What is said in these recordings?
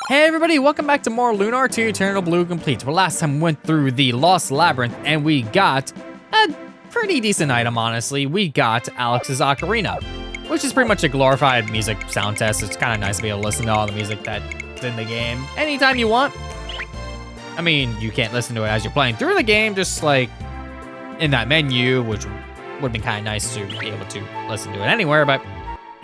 Hey everybody, welcome back to more Lunar 2 Eternal Blue Complete. Well, last time we went through the Lost Labyrinth and we got a pretty decent item, honestly. We got Alex's Ocarina, which is pretty much a glorified music sound test. It's kind of nice to be able to listen to all the music that's in the game anytime you want. I mean, you can't listen to it as you're playing through the game, just like in that menu, which would have been kind of nice to be able to listen to it anywhere, but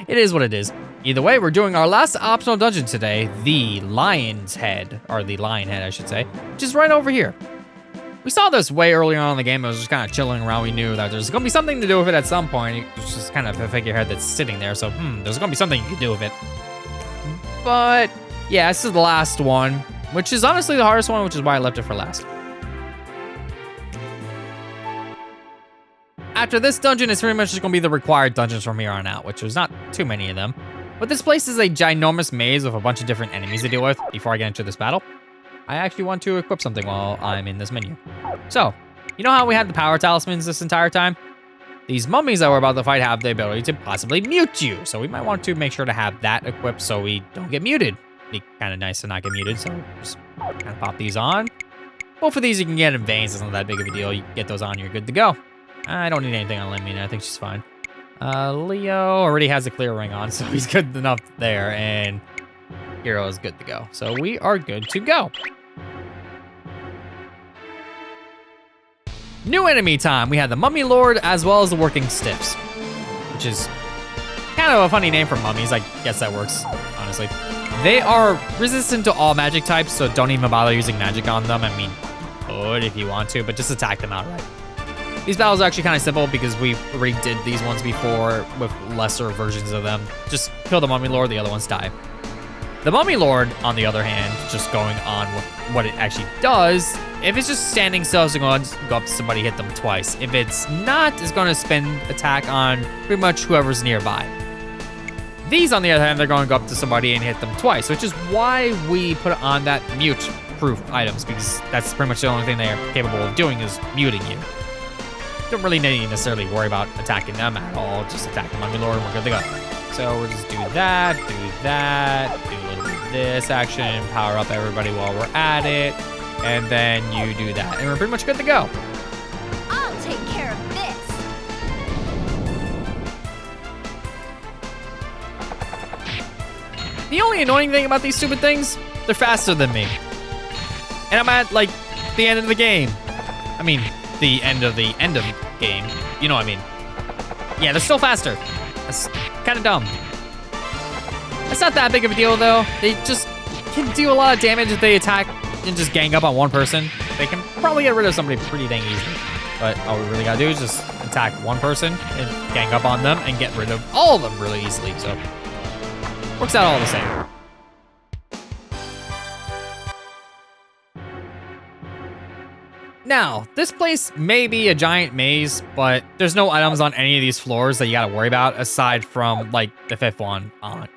it is what it is. Either way, we're doing our last optional dungeon today, the Lionhead, or the Lionhead, I should say, which is right over here. We saw this way earlier on in the game. It was just kind of chilling around. We knew that there's going to be something to do with it at some point. It's just kind of a figurehead that's sitting there, so there's going to be something you can do with it. But yeah, this is the last one, which is honestly the hardest one, which is why I left it for last. After this dungeon, it's pretty much just going to be the required dungeons from here on out, which there's not too many of them. But this place is a ginormous maze with a bunch of different enemies to deal with before I get into this battle. I actually want to equip something while I'm in this menu. So, you know how we had the power talismans this entire time? These mummies that we're about to fight have the ability to possibly mute you. So we might want to make sure to have that equipped so we don't get muted. Be kind of nice to not get muted, so just kind of pop these on. Both of these you can get in veins, it's not that big of a deal. You get those on, you're good to go. I don't need anything on Lemina, I think she's fine. Leo already has a clear ring on, so he's good enough there, and Hero is good to go. So we are good to go. New enemy time. We have the Mummy Lord as well as the Working Stiffs, which is kind of a funny name for mummies. I guess that works, honestly. They are resistant to all magic types, so don't even bother using magic on them. I mean, could if you want to, but just attack them outright. These battles are actually kind of simple because we already did these ones before with lesser versions of them. Just kill the Mummy Lord, the other ones die. The Mummy Lord, on the other hand, just going on with what it actually does, if it's just standing still, it's going to go up to somebody, hit them twice. If it's not, it's going to spin attack on pretty much whoever's nearby. These, on the other hand, they're going to go up to somebody and hit them twice, which is why we put on that mute-proof items, because that's pretty much the only thing they are capable of doing is muting you. Don't really need to necessarily worry about attacking them at all. Just attack the Mummy Lord and we're good to go. So we'll just do that, do a little bit of this action, power up everybody while we're at it, and then you do that, and we're pretty much good to go. I'll take care of this. The only annoying thing about these stupid things, they're faster than me. And I'm at, like, the end of the game. I mean, the end of the game. You know what I mean. Yeah, they're still faster. That's kind of dumb. It's not that big of a deal, though. They just can do a lot of damage if they attack and just gang up on one person. They can probably get rid of somebody pretty dang easily. But all we really gotta do is just attack one person and gang up on them and get rid of all of them really easily. So, works out all the same. Now, this place may be a giant maze, but there's no items on any of these floors that you gotta worry about aside from, like, the fifth one on.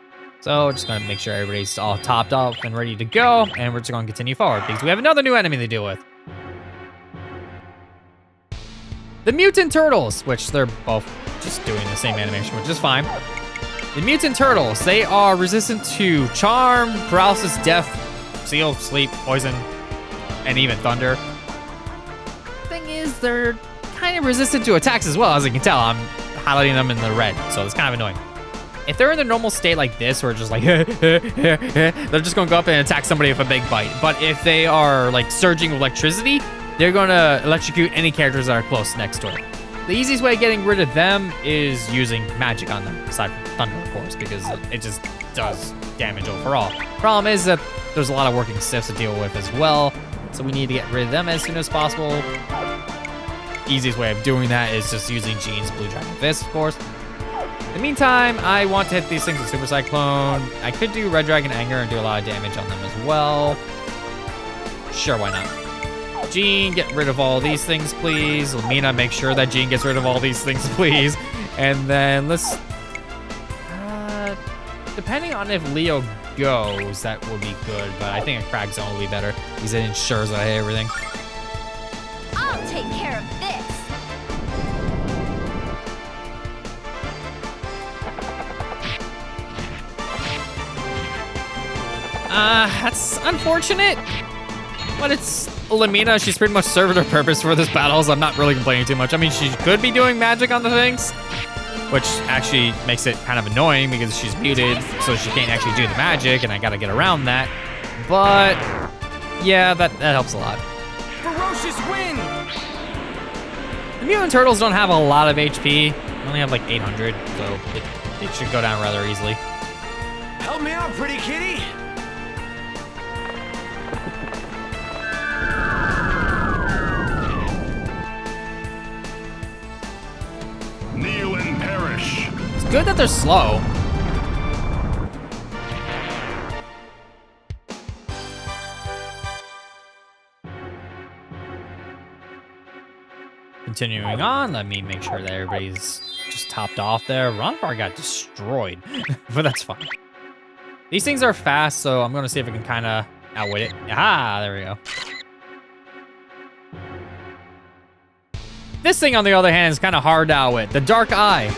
So, just gonna make sure everybody's all topped up and ready to go, and we're just gonna continue forward because we have another new enemy to deal with. The Mutant Turtles, which they're both just doing the same animation, which is fine. The Mutant Turtles, they are resistant to Charm, Paralysis, Death, Seal, Sleep, Poison, and even Thunder. Is they're kind of resistant to attacks as well, as you can tell. I'm highlighting them in the red, so it's kind of annoying. If they're in their normal state like this, where just like, they're just gonna go up and attack somebody with a big bite. But if they are like surging with electricity, they're gonna electrocute any characters that are close next to it. The easiest way of getting rid of them is using magic on them, aside from thunder, of course, because it just does damage overall. Problem is that there's a lot of working stiffs to deal with as well, so we need to get rid of them as soon as possible. Easiest way of doing that is just using Jean's Blue Dragon Fist, of course. In the meantime, I want to hit these things with Super Cyclone. I could do Red Dragon Anger and do a lot of damage on them as well. Sure, why not? Jean, get rid of all these things, please. Lemina, make sure that Jean gets rid of all these things, please. And then let's... depending on if Leo goes, that will be good, but I think a Crack Zone will be better because it ensures that I hit everything. I'll take care of this. That's unfortunate. But it's Lamina. She's pretty much served her purpose for this battle, so I'm not really complaining too much. I mean, she could be doing magic on the things, which actually makes it kind of annoying because she's muted, so she can't actually do the magic, and I gotta get around that. But yeah, that helps a lot. Ferocious wind! The mutant turtles don't have a lot of HP. They only have like 800, so it should go down rather easily. Help me out, pretty kitty! Kneel and perish. It's good that they're slow. Continuing on, let me make sure that everybody's just topped off there. Ronfar got destroyed, but that's fine. These things are fast, so I'm gonna see if I can kind of outwit it. Ah, there we go. This thing, on the other hand, is kind of hard to outwit. The Dark Eye.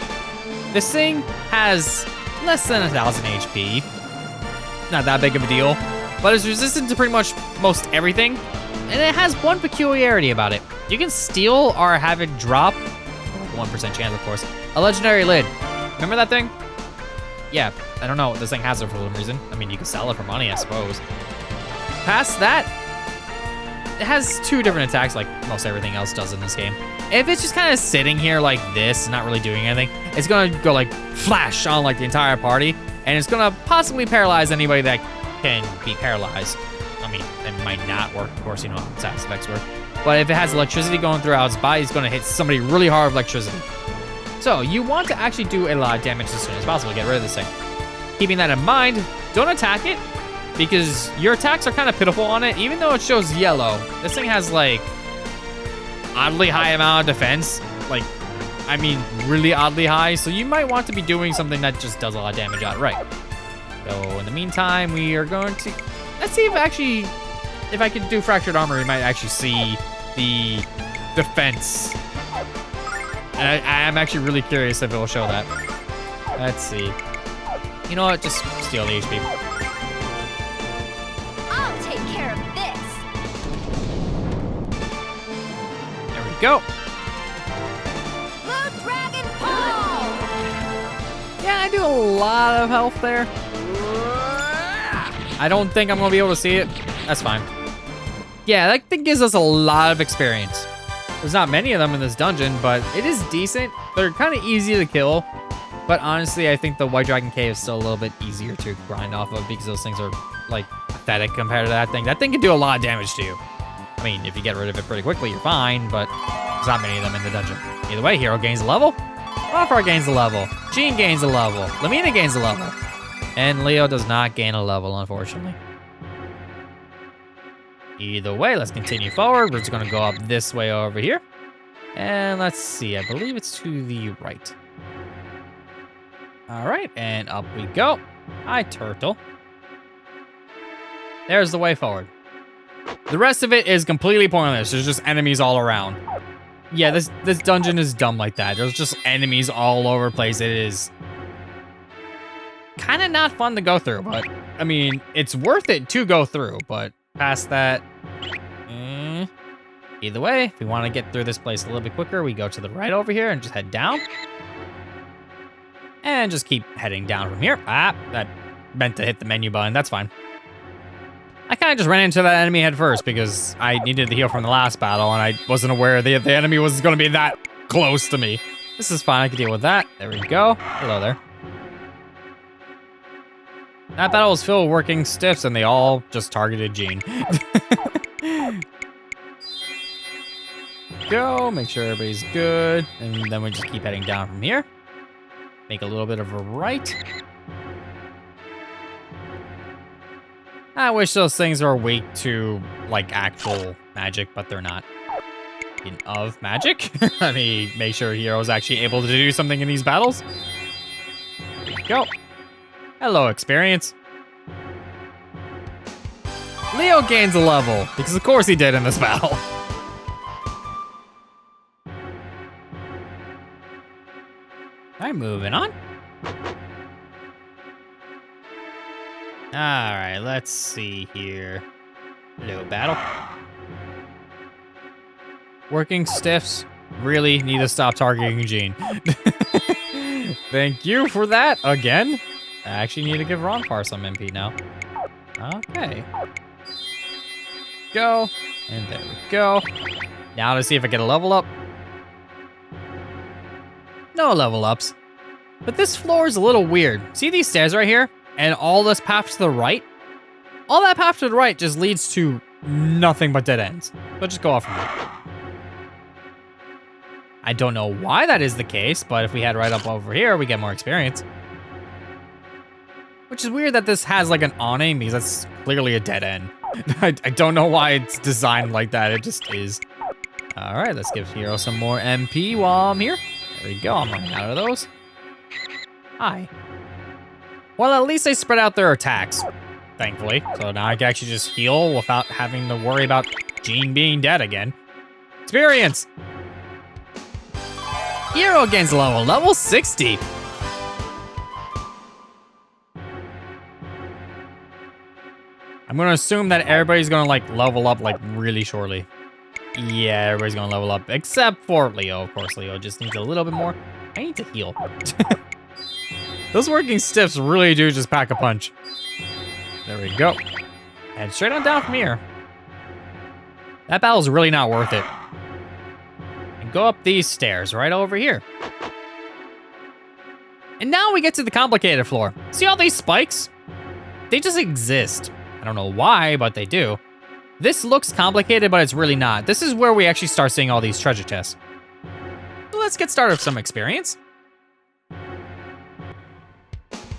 This thing has less than 1,000 HP. Not that big of a deal, but it's resistant to pretty much most everything. And it has one peculiarity about it. You can steal or have it drop, 1% chance of course, a legendary lid. Remember that thing? Yeah, I don't know, this thing has it for some reason. I mean, you can sell it for money, I suppose. Past that, it has 2 different attacks like most everything else does in this game. If it's just kind of sitting here like this, not really doing anything, it's gonna go like flash on like the entire party, and it's gonna possibly paralyze anybody that can be paralyzed. I mean, it might not work, of course, you know how status effects work. But if it has electricity going throughout its body, it's gonna hit somebody really hard with electricity. So you want to actually do a lot of damage as soon as possible to get rid of this thing. Keeping that in mind, don't attack it, because your attacks are kind of pitiful on it. Even though it shows yellow, this thing has like oddly high amount of defense. Like, I mean, really oddly high. So you might want to be doing something that just does a lot of damage outright. So in the meantime, we are going to, let's see if I can do fractured armor, we might actually see the defense. And I am actually really curious if it will show that. Let's see. You know what? Just steal the HP. I'll take care of this. There we go. Blue Dragon Paw! Yeah, I do a lot of health there. I don't think I'm gonna be able to see it. That's fine. Yeah, that thing gives us a lot of experience. There's not many of them in this dungeon, but it is decent. They're kind of easy to kill. But honestly, I think the White Dragon Cave is still a little bit easier to grind off of because those things are, like, pathetic compared to that thing. That thing can do a lot of damage to you. I mean, if you get rid of it pretty quickly, you're fine, but there's not many of them in the dungeon. Either way, Hero gains a level, Ronfar gains a level, Jean gains a level, Lamina gains a level, and Leo does not gain a level, unfortunately. Either way, let's continue forward. We're just gonna go up this way over here. And let's see, I believe it's to the right. All right, and up we go. Hi, turtle. There's the way forward. The rest of it is completely pointless. There's just enemies all around. Yeah, this dungeon is dumb like that. There's just enemies all over the place. It is kind of not fun to go through, but I mean, it's worth it to go through, but past that, either way, if we want to get through this place a little bit quicker, we go to the right over here and just head down. And just keep heading down from here. Ah, that meant to hit the menu button. That's fine. I kind of just ran into that enemy head first because I needed the heal from the last battle and I wasn't aware the enemy was going to be that close to me. This is fine. I can deal with that. There we go. Hello there. That battle was filled with working stiffs and they all just targeted Jean. Go, make sure everybody's good. And then we just keep heading down from here. Make a little bit of a right. I wish those things were weak to, like, actual magic, but they're not. Speaking of magic, let me make sure Hero's actually able to do something in these battles. There we go. Hello, experience. Leo gains a level, because of course he did in this battle. All right, moving on. Alright, let's see here. Hello, battle. Working stiffs really need to stop targeting Gene. Thank you for that again. I actually need to give Ronfar some MP now. Okay. Go. And there we go. Now to see if I get a level up. No level ups. But this floor is a little weird. See these stairs right here? And all this path to the right? All that path to the right just leads to nothing but dead ends. So just go off from it. I don't know why that is the case, but if we head right up over here, we get more experience. Which is weird that this has like an awning because that's clearly a dead end. I don't know why it's designed like that. It just is. All right, let's give Hero some more MP while I'm here. There we go. I'm running out of those. Hi. Well, at least they spread out their attacks, thankfully. So now I can actually just heal without having to worry about Gene being dead again. Experience! Hero gains level 60. I'm gonna assume that everybody's gonna like level up like really shortly. Yeah, everybody's gonna level up except for Leo. Of course, Leo just needs a little bit more. I need to heal. Those working stiffs really do just pack a punch. There we go. And straight on down from here. That battle's really not worth it. And go up these stairs right over here. And now we get to the complicated floor. See all these spikes? They just exist. I don't know why, but they do. This looks complicated, but it's really not. This is where we actually start seeing all these treasure chests. So let's get started with some experience.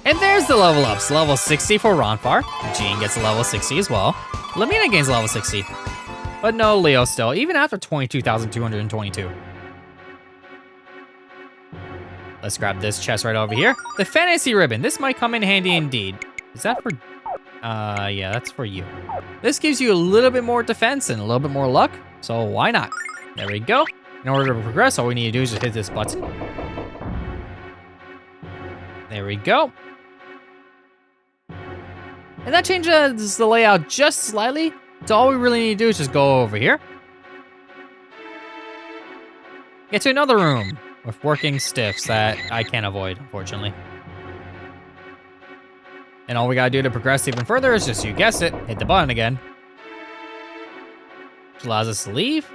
And there's the level ups. Level 60 for Ronfar. Gene gets a level 60 as well. Lamina gains level 60. But no Leo still, even after 22,222. Let's grab this chest right over here. The fantasy ribbon. This might come in handy indeed. Is that for... yeah, that's for you. This gives you a little bit more defense and a little bit more luck, so why not? There we go. In order to progress, all we need to do is just hit this button. There we go. And that changes the layout just slightly, so all we really need to do is just go over here. Get to another room with working stiffs that I can't avoid, unfortunately. And all we gotta do to progress even further is just, you guessed it, hit the button again. Which allows us to leave.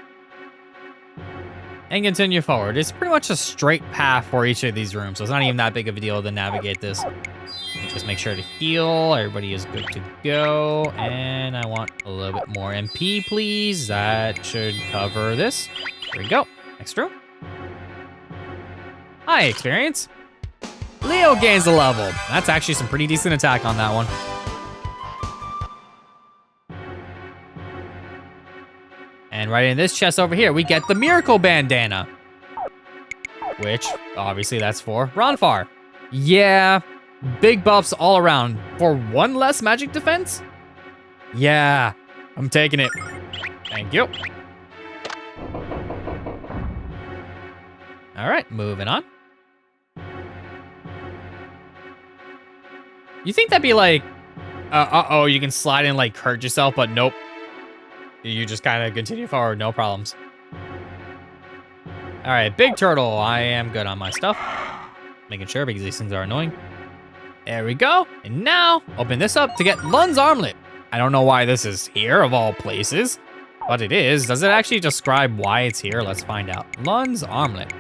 And continue forward. It's pretty much a straight path for each of these rooms, so it's not even that big of a deal to navigate this. Just make sure to heal, everybody is good to go. And I want a little bit more MP, please. That should cover this. There we go, next room. Hi, experience. Leo gains a level. That's actually some pretty decent attack on that one. And right in this chest over here, we get the Miracle Bandana. Which, obviously, that's for Ronfar. Yeah, big buffs all around. For one less magic defense? Yeah, I'm taking it. Thank you. All right, moving on. You think that'd be like, uh-oh, you can slide and like hurt yourself, but nope. You just kind of continue forward, no problems. All right, big turtle. I am good on my stuff. Making sure because these things are annoying. There we go. And now, open this up to get Lun's Armlet. I don't know why this is here of all places, but it is. Does it actually describe why it's here? Let's find out. Lun's Armlet.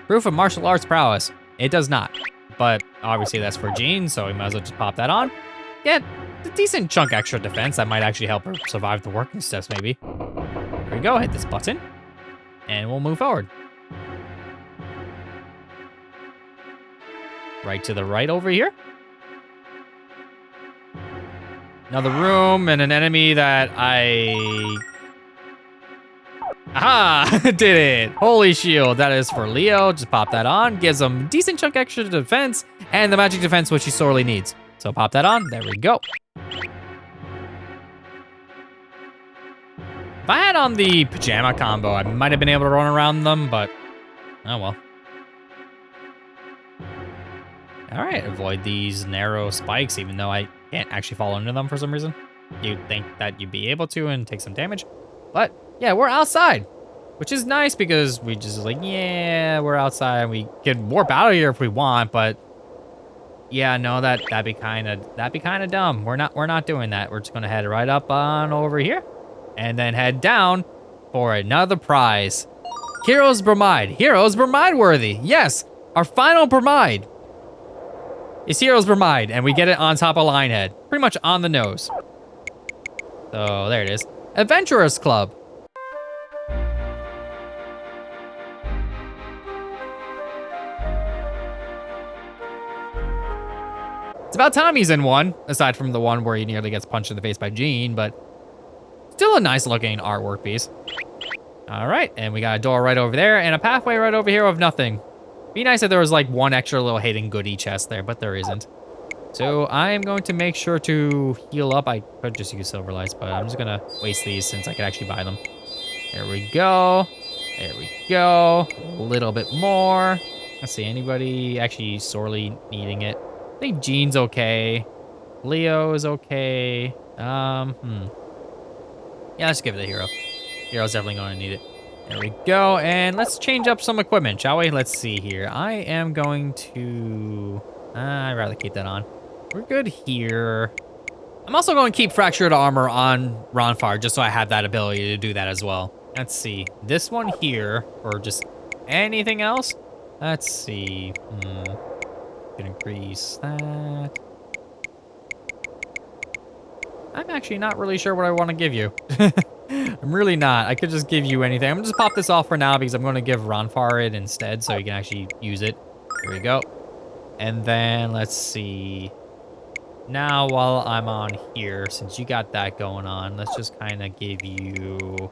Proof of martial arts prowess. It does not. But obviously that's for Gene, so we might as well just pop that on. Get a decent chunk extra defense that might actually help her survive the working steps, maybe. There we go, hit this button, and we'll move forward. Right to the right over here. Another room and an enemy that Aha! Did it! Holy shield, that is for Leo. Just pop that on. Gives him decent chunk extra defense and the magic defense, which he sorely needs. So pop that on. There we go. If I had on the pajama combo, I might have been able to run around them, but oh well. All right, avoid these narrow spikes, even though I can't actually fall into them for some reason. You'd think that you'd be able to and take some damage. But yeah, we're outside, which is nice because we just like, yeah, we're outside. We can warp out of here if we want, but yeah, no, that'd be kind of dumb. We're not doing that. We're just gonna head right up on over here, and then head down for another prize. Hero's Bromide. Hero's Bromide worthy. Yes, our final Bromide is Hero's Bromide, and we get it on top of Lionhead, pretty much on the nose. So there it is. Adventurers Club. It's about time he's in one, aside from the one where he nearly gets punched in the face by Gene, but still a nice looking artwork piece. All right, and we got a door right over there and a pathway right over here of nothing. Be nice if there was like one extra little hidden goodie chest there, but there isn't. So I am going to make sure to heal up. I could just use silver lights, but I'm just gonna waste these since I could actually buy them. There we go. There we go. A little bit more. Let's see, anybody actually sorely needing it? I think Gene's okay. Leo is okay. Yeah, let's give it a Hero. Hero's definitely going to need it. There we go, and let's change up some equipment, shall we? Let's see here. I am going to... I'd rather keep that on. We're good here. I'm also going to keep Fractured Armor on Ronfar, just so I have that ability to do that as well. Let's see. This one here, or just anything else? Let's see. Can increase that. I'm actually not really sure what I want to give you. I'm really not. I could just give you anything. I'm gonna just pop this off for now because I'm gonna give Ronfar it instead so you can actually use it. Here we go. And then let's see. Now while I'm on here, since you got that going on, let's just kind of give you...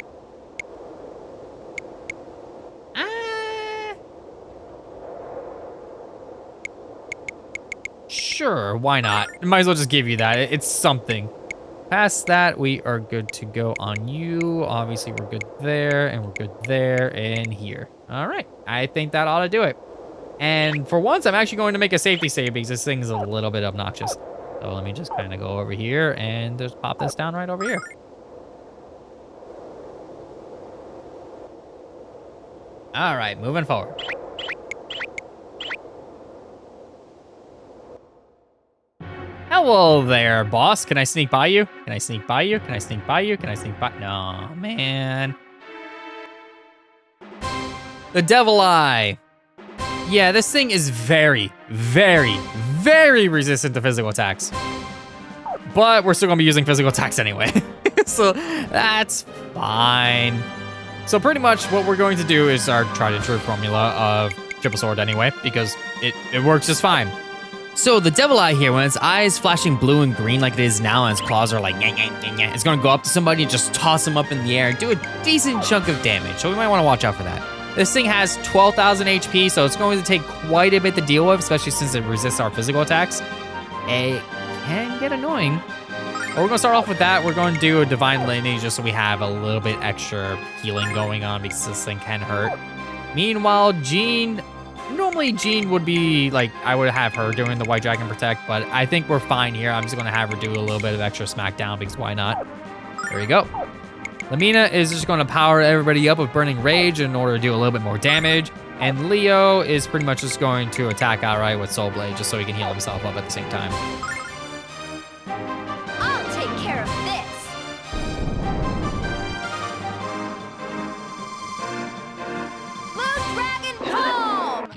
Sure, why not? Might as well just give you that. It's something. Past that, we are good to go on you. Obviously, we're good there, and we're good there, and here. All right, I think that ought to do it. And for once, I'm actually going to make a safety save because this thing is a little bit obnoxious. So let me just kind of go over here and just pop this down right over here. All right, moving forward. Hello there, boss. Can I sneak by you? Can I sneak by you? Can I sneak by you? Can I sneak by? No, man. The Devil Eye. Yeah, this thing is very, very, very resistant to physical attacks. But we're still gonna be using physical attacks anyway. So that's fine. So pretty much what we're going to do is our tried and true formula of triple sword anyway, because it works just fine. So the Devil Eye here, when its eyes flashing blue and green like it is now and its claws are like nyah, nyah, nyah, nyah, it's gonna go up to somebody and just toss them up in the air and do a decent chunk of damage. So we might wanna watch out for that. This thing has 12,000 HP, so it's going to take quite a bit to deal with, especially since it resists our physical attacks. It can get annoying. But we're gonna start off with that. We're going to do a Divine Lineage just so we have a little bit extra healing going on because this thing can hurt. Meanwhile, Gene, normally Gene would be like, I would have her doing the White Dragon Protect, but I think we're fine here. I'm just gonna have her do a little bit of extra smackdown because why not? There we go. Lamina is just gonna power everybody up with Burning Rage in order to do a little bit more damage. And Leo is pretty much just going to attack outright with Soul Blade just so he can heal himself up at the same time. I'll take care of this. Blue Dragon Palm.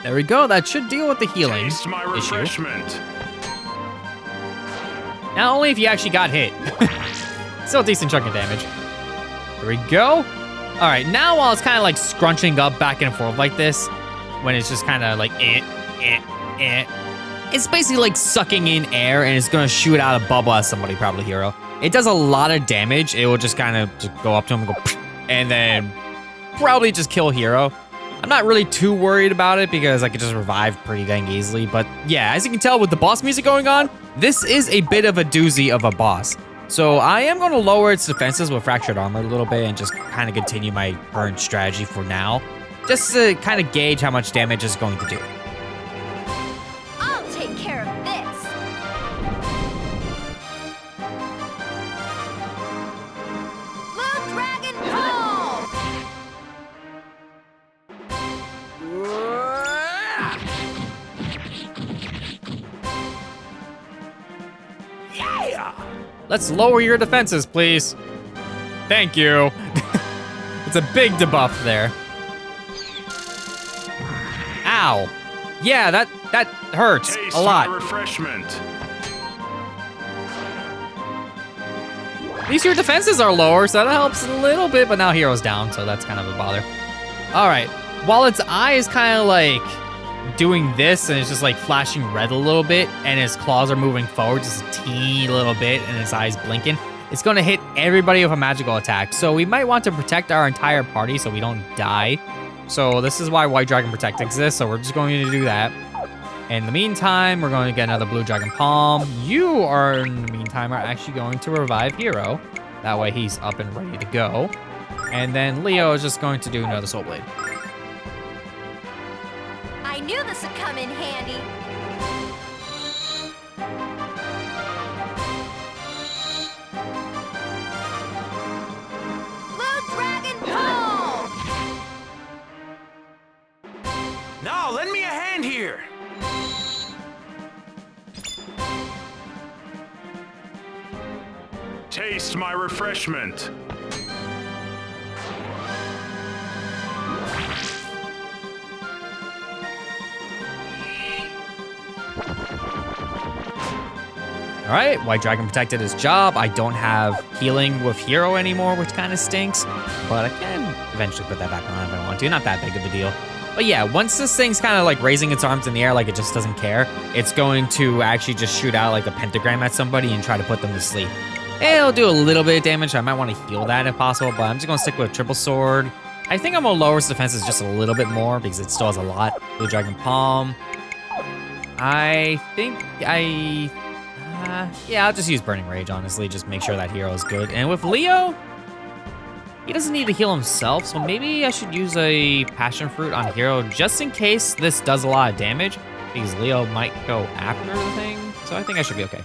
There we go. That should deal with the healing Taste my issue. refreshment. Now, only if you actually got hit. Still a decent chunk of damage. There we go. All right, now while it's kind of like scrunching up back and forth like this, when it's just kind of like it's basically like sucking in air and it's gonna shoot out a bubble at somebody, probably Hero. It does a lot of damage. It will just kind of just go up to him and go, and then probably just kill Hero. I'm not really too worried about it because I could just revive pretty dang easily. But yeah, as you can tell with the boss music going on, this is a bit of a doozy of a boss. So I am going to lower its defenses with Fractured Armor a little bit and just kind of continue my current strategy for now. Just to kind of gauge how much damage it's going to do. I'll take care of this. Blue Dragon Palm! Yeah! Let's lower your defenses, please. Thank you. It's a big debuff there. Ow. Yeah, that hurts Taste a lot. my refreshment. At least your defenses are lower, so that helps a little bit, but now Hero's down, so that's kind of a bother. All right, while its eye is kind of like doing this, and it's just like flashing red a little bit, and its claws are moving forward just a teeny little bit, and its eyes blinking, it's gonna hit everybody with a magical attack. So we might want to protect our entire party so we don't die. So this is why White Dragon Protect exists, so we're just going to do that. In the meantime, we're going to get another Blue Dragon Palm. You are, in the meantime, are actually going to revive Hero. That way he's up and ready to go. And then Leo is just going to do another Soul Blade. I knew this would come in handy. Blue Dragon Palm! No, lend me a hand here. Taste my refreshment. All right, White Dragon protected his job. I don't have healing with Hero anymore, which kind of stinks, but I can eventually put that back on if I want to. Not that big of a deal. But yeah, once this thing's kind of like raising its arms in the air like it just doesn't care, it's going to actually just shoot out like a pentagram at somebody and try to put them to sleep. It'll do a little bit of damage. I might want to heal that if possible, but I'm just going to stick with Triple Sword. I think I'm going to lower its defenses just a little bit more because it still has a lot. Blue Dragon Palm. I think yeah, I'll just use Burning Rage, honestly. Just make sure that Hero is good. And with Leo, he doesn't need to heal himself, so maybe I should use a Passion Fruit on Hero just in case this does a lot of damage, because Leo might go after the thing, so I think I should be okay.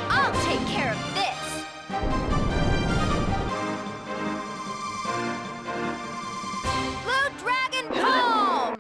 I'll take care of this. Blue Dragon Palm!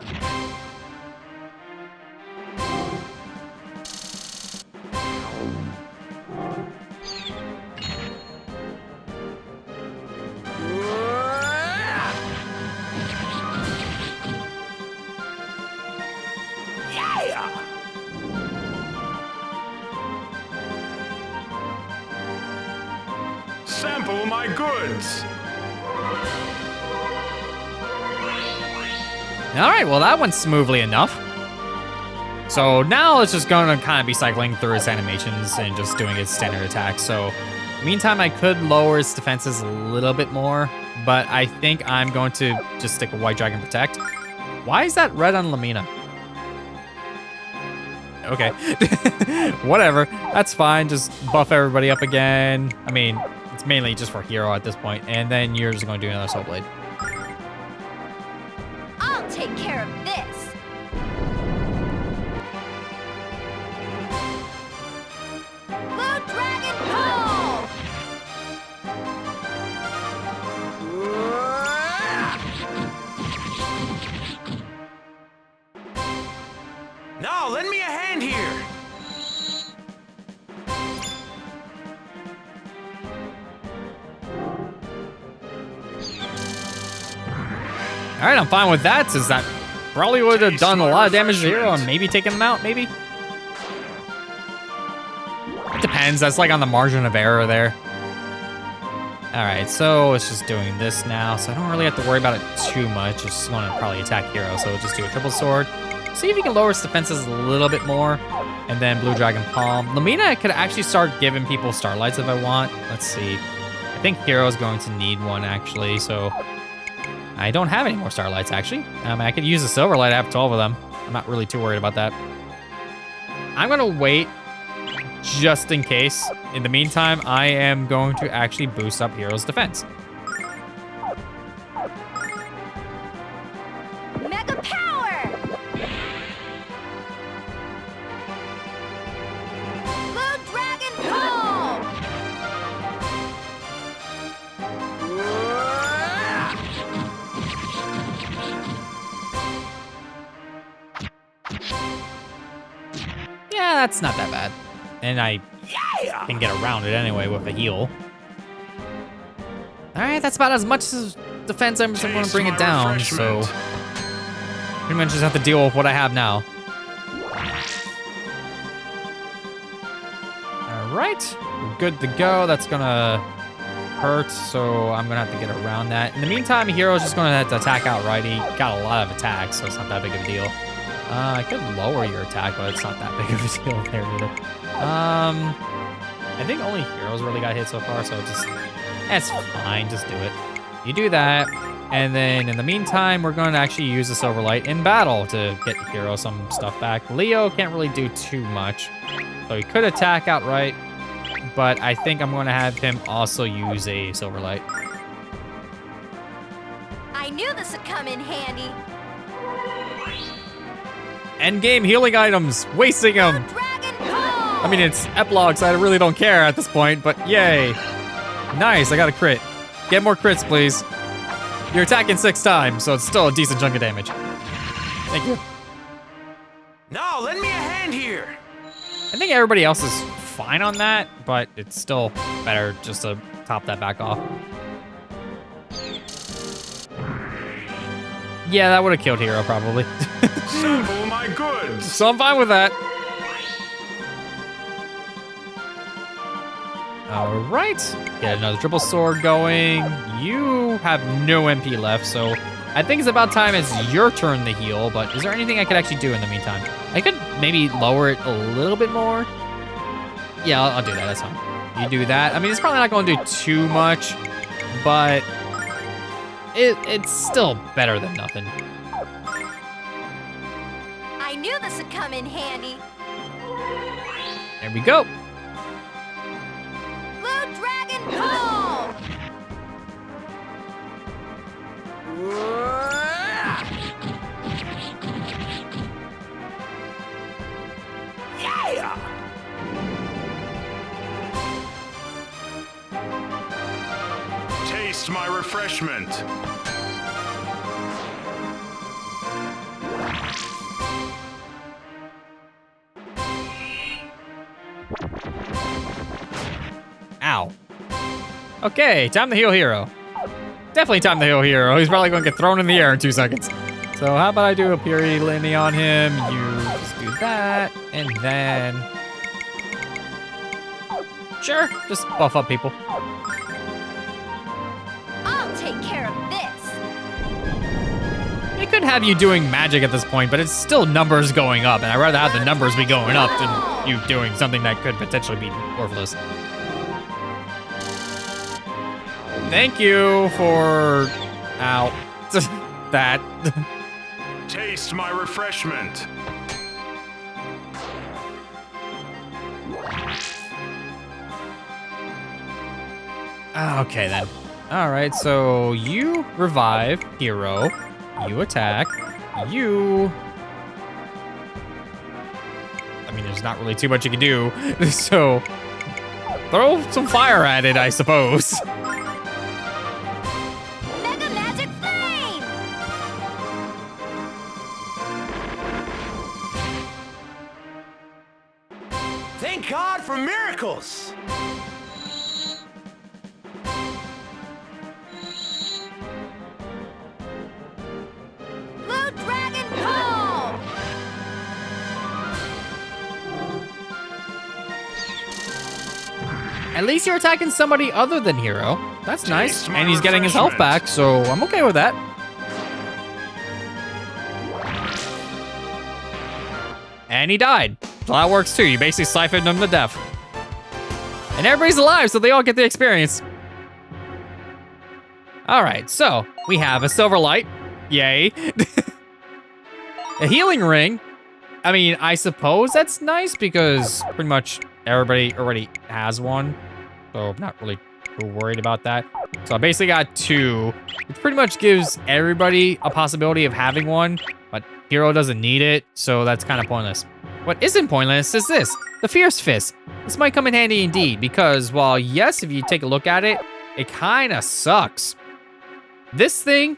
Sample my goods. All right, well, that went smoothly enough. So now it's just going to kind of be cycling through its animations and just doing its standard attacks. So meantime, I could lower its defenses a little bit more, but I think I'm going to just stick with White Dragon Protect. Why is that red on Lamina? Okay, whatever, that's fine. Just buff everybody up again. I mean, it's mainly just for Hero at this point, and then you're just going to do another Soul Blade. I'll take care of this. Blue Dragon Palm! No, lend me a hand here. All right, I'm fine with that, since that probably would have done a lot of damage to Hero and maybe taken him out, maybe? It depends, that's like on the margin of error there. All right, so it's just doing this now, so I don't really have to worry about it too much. It's just gonna probably attack Hero, so we'll just do a Triple Sword. See if he can lower his defenses a little bit more, and then Blue Dragon Palm. Lamina could actually start giving people Starlights if I want. Let's see. I think Hero's going to need one, actually, so I don't have any more starlights, actually. I could use a silver light. I have 12 of them. I'm not really too worried about that. I'm gonna wait just in case. In the meantime, I am going to actually boost up Hero's defense. Mega power! Blue Dragon Pull! Yeah, that's not that bad. And I can get around it anyway with a heal. All right, that's about as much as defense I'm just going to bring it down. So pretty much just have to deal with what I have now. All right, we're good to go. That's gonna hurt, so I'm gonna have to get around that. In the meantime, Hero's just gonna have to attack outright. He got a lot of attacks, so it's not that big of a deal. I could lower your attack, but it's not that big of a deal there either. I think only Heroes really got hit so far, so that's fine, just do it. You do that, and then in the meantime, we're going to actually use the Silver Light in battle to get Hero some stuff back. Leo can't really do too much, so he could attack outright, but I think I'm going to have him also use a Silver Light. I knew this would come in handy. Endgame healing items, wasting them. Dragon Pull! I mean, it's epilogue, so I really don't care at this point, but yay. Nice, I got a crit. Get more crits, please. You're attacking 6 times, so it's still a decent chunk of damage. Thank you. Now, lend me a hand here. I think everybody else is fine on that, but it's still better just to top that back off. Yeah, that would have killed Hero, probably. Sample my goods. So I'm fine with that. All right, get another triple sword going. You have no MP left, so I think it's about time it's your turn to heal, but is there anything I could actually do in the meantime? I could maybe lower it a little bit more. Yeah, I'll do that, that's fine. You do that. I mean, it's probably not gonna do too much, but it's still better than nothing. I knew this would come in handy. There we go. Blue Dragon Pull! Yeah! Taste my refreshment. Ow. Okay, time to heal Hero. Definitely time to heal Hero. He's probably going to get thrown in the air in 2 seconds. So how about I do a Purity on him? You just do that, and then... Sure, just buff up people. I'll take care of this. It could have you doing magic at this point, but it's still numbers going up, and I'd rather have the numbers be going up than you doing something that could potentially be worthless. Thank you for... Ow. that. Taste my refreshment. Okay, then. All right, so you revive Hero. You attack. You... I mean, there's not really too much you can do. So, throw some fire at it, I suppose. Mega Magic Flame! Thank God for miracles. Blue Dragon Pull! At least you're attacking somebody other than Hero. That's nice. Taste my And he's getting his health refreshment. back, so I'm okay with that. And he died. So that works too. You basically siphoned him to death. And everybody's alive, so they all get the experience. All right, so we have a silver light. Yay. A healing ring. I mean, I suppose that's nice because pretty much everybody already has one. So I'm not really too worried about that. So I basically got 2, which pretty much gives everybody a possibility of having one, but Hero doesn't need it, so that's kind of pointless. What isn't pointless is this, the Fierce Fist. This might come in handy indeed, because while yes, if you take a look at it, it kind of sucks. This thing,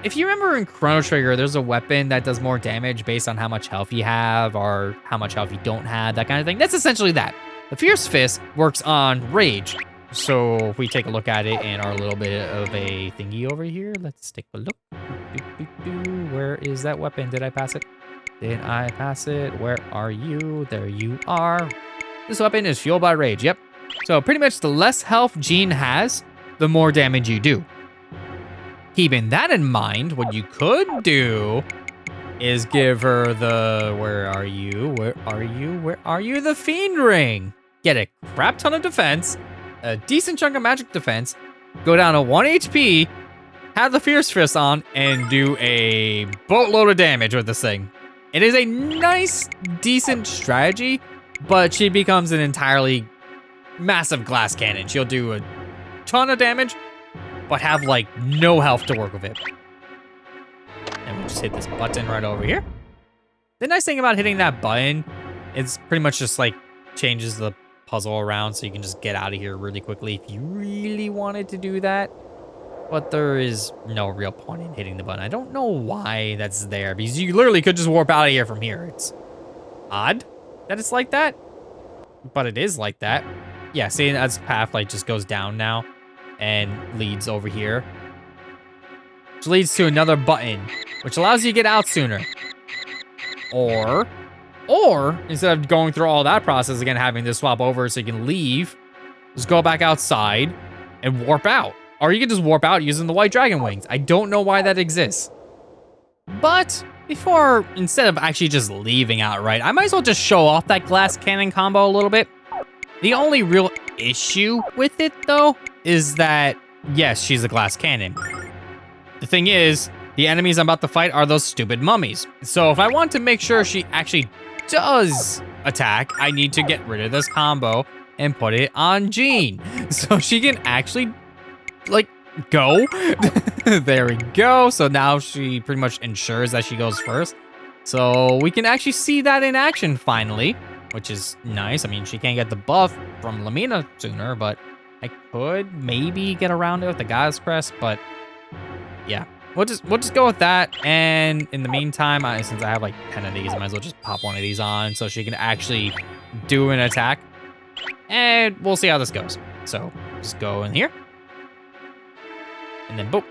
if you remember in Chrono Trigger, there's a weapon that does more damage based on how much health you have or how much health you don't have, that kind of thing. That's essentially that. The Fierce Fist works on rage. So if we take a look at it in our little bit of a thingy over here, let's take a look. Where is that weapon? Did I pass it? Did I pass it? Where are you? There you are. This weapon is fueled by rage, yep. So pretty much the less health Jean has, the more damage you do. Keeping that in mind, what you could do is give her the, where are you? Where are you? Where are you? The Fiend Ring. Get a crap ton of defense, a decent chunk of magic defense, go down to 1 HP, have the Fierce Fist on, and do a boatload of damage with this thing. It is a nice, decent strategy, but she becomes an entirely massive glass cannon. She'll do a ton of damage, but have like no health to work with it. And we'll just hit this button right over here. The nice thing about hitting that button, it's pretty much just like changes the puzzle around so you can just get out of here really quickly if you really wanted to do that. But there is no real point in hitting the button. I don't know why that's there, because you literally could just warp out of here from here. It's odd that it's like that, but it is like that. Yeah, see, as path like just goes down now and leads over here, which leads to another button, which allows you to get out sooner. Or instead of going through all that process again, having to swap over so you can leave, just go back outside and warp out. Or you can just warp out using the white dragon wings. I don't know why that exists. But instead of actually just leaving outright, I might as well just show off that glass cannon combo a little bit. The only real issue with it though, is that yes, she's a glass cannon. The thing is, the enemies I'm about to fight are those stupid mummies. So if I want to make sure she actually does attack, I need to get rid of this combo and put it on Jean. So she can actually, like, go. There we go. So now she pretty much ensures that she goes first. So we can actually see that in action finally, which is nice. I mean, she can't get the buff from Lamina sooner, but I could maybe get around it with the Goddess Crest, but yeah. We'll just go with that, and in the meantime, since I have like 10 of these, I might as well just pop one of these on so she can actually do an attack, and we'll see how this goes. So just go in here, and then boop.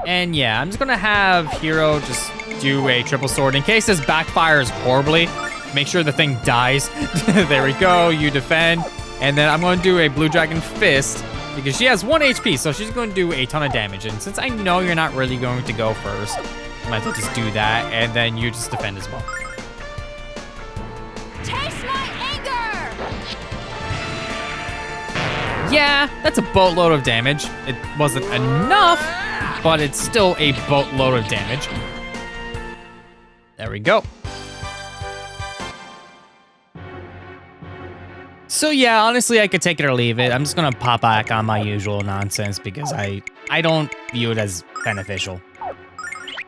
And yeah, I'm just gonna have Hero just do a triple sword in case this backfires horribly. Make sure the thing dies. There we go, you defend, and then I'm gonna do a blue dragon fist, because she has 1 HP, so she's going to do a ton of damage. And since I know you're not really going to go first, I might as well just do that, and then you just defend as well. Taste my anger! Yeah, that's a boatload of damage. It wasn't enough, but it's still a boatload of damage. There we go. So yeah, honestly, I could take it or leave it. I'm just gonna pop back on my usual nonsense because I don't view it as beneficial.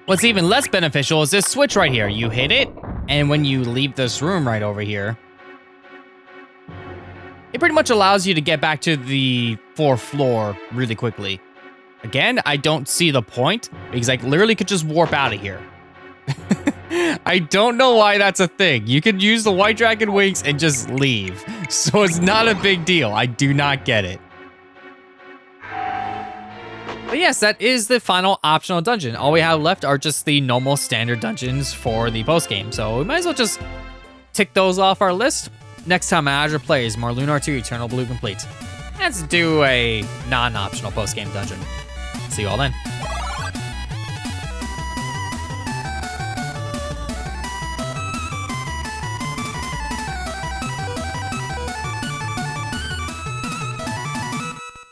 What's even less beneficial is this switch right here. You hit it, and when you leave this room right over here, it pretty much allows you to get back to the 4th floor really quickly. Again, I don't see the point because I literally could just warp out of here. I don't know why that's a thing. You could use the white dragon wings and just leave. So it's not a big deal. I do not get it. But yes, that is the final optional dungeon. All we have left are just the normal standard dungeons for the post-game. So we might as well just tick those off our list. Next time Azure plays more Lunar 2 Eternal Blue Complete. Let's do a non-optional post-game dungeon. See you all then.